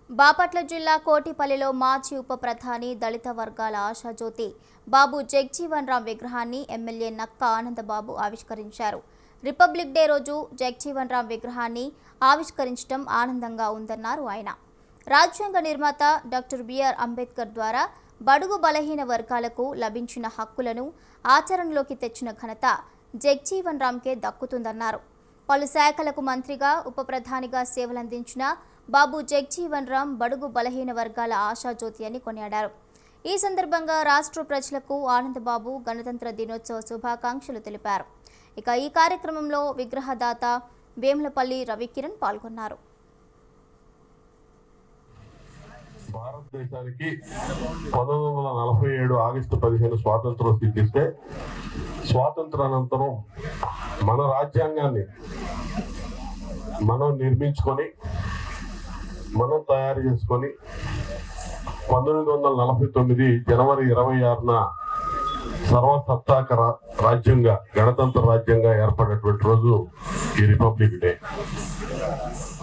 బాపట్ల జిల్లా కోటిపల్లిలో మాజీ ఉప ప్రధాని దళిత వర్గాల ఆశాజ్యోతి బాబు జగ్జీవన్ రామ్ విగ్రహాన్ని ఎమ్మెల్యే నక్క ఆనందబాబు ఆవిష్కరించారు. రిపబ్లిక్ డే రోజు జగ్జీవన్ రామ్ విగ్రహాన్ని ఆవిష్కరించడం ఆనందంగా ఉందన్నారు ఆయన. రాజ్యాంగ నిర్మాత డాక్టర్ బిఆర్ అంబేద్కర్ ద్వారా బడుగు బలహీన వర్గాలకు లభించిన హక్కులను ఆచరణలోకి తెచ్చిన ఘనత జగ్జీవన్ రామ్కే దక్కుతుందన్నారు. పలు శాఖలకు మంత్రిగా ఉప ప్రధానిగా సేవలందించిన బాబు జగ్జీవన్ రామ్ బడుగు బలహీన వర్గాల ఆశాజ్యోతి అని కొనియాడారు. ఈ సందర్భంగా రాష్ట్ర ప్రజలకు ఆనందబాబు గణతంత్ర దినోత్సవ శుభాకాంక్షలు తెలిపారు. ఇక ఈ కార్యక్రమంలో విగ్రహదాత వేములపల్లి రవికిరణ్ పాల్గొన్నారు. భారతదేశానికి 1947 ఆగస్టు 15 స్వాతంత్రం సిద్ధిస్తే స్వాతంత్రానంతరం మన రాజ్యాంగాన్ని మనం నిర్మించుకొని మనం తయారు చేసుకొని 1949 జనవరి 26న సర్వసత్తాక రాజ్యంగా గణతంత్ర రాజ్యంగా ఏర్పడినటువంటి రోజు ఈ రిపబ్లిక్ డే.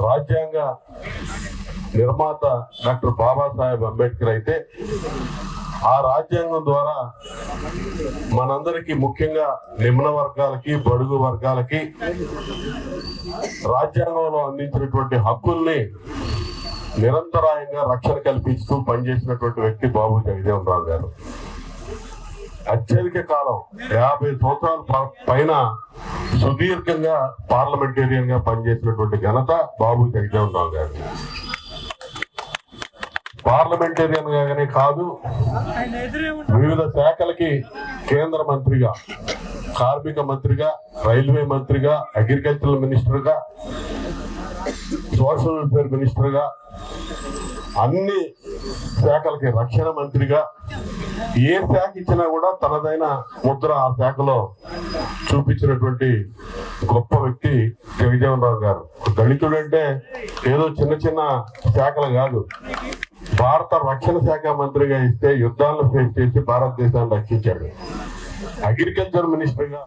రాజ్యాంగ నిర్మాత డాక్టర్ బాబాసాహెబ్ అంబేద్కర్ అయితే ఆ రాజ్యాంగం ద్వారా మనందరికీ ముఖ్యంగా నిమ్న వర్గాలకి బడుగు వర్గాలకి రాజ్యాంగంలో అందించినటువంటి హక్కుల్ని నిరంతరాయంగా రక్షణ కల్పిస్తూ పనిచేసినటువంటి వ్యక్తి బాబు జగజీవన్ రామ్ గారు. అత్యధిక కాలం 50 సంవత్సరాల పైన సుదీర్ఘంగా పార్లమెంటేరియన్ గా పనిచేసినటువంటి ఘనత బాబు జగజీవన్ రామ్ గారు. పార్లమెంటేరియన్ గానే కాదు, వివిధ శాఖలకి కేంద్ర మంత్రిగా, కార్మిక మంత్రిగా, రైల్వే మంత్రిగా, అగ్రికల్చరల్ మినిస్టర్ గా, సోషల్ వెల్ఫేర్ మినిస్టర్ గా, అన్ని శాఖలకి రక్షణ మంత్రిగా, ఏ శాఖ ఇచ్చినా కూడా తనదైన ముద్ర ఆ శాఖలో చూపించినటువంటి గొప్ప వ్యక్తి జగజీవన్ రామ్ గారు. దళితుడు అంటే ఏదో చిన్న చిన్న శాఖలు కాదు, భారత రక్షణ శాఖ మంత్రిగా ఇస్తే యుద్ధాలను ఫేస్ చేసి భారతదేశాన్ని రక్షించాడు. అగ్రికల్చర్ మినిస్టర్ గా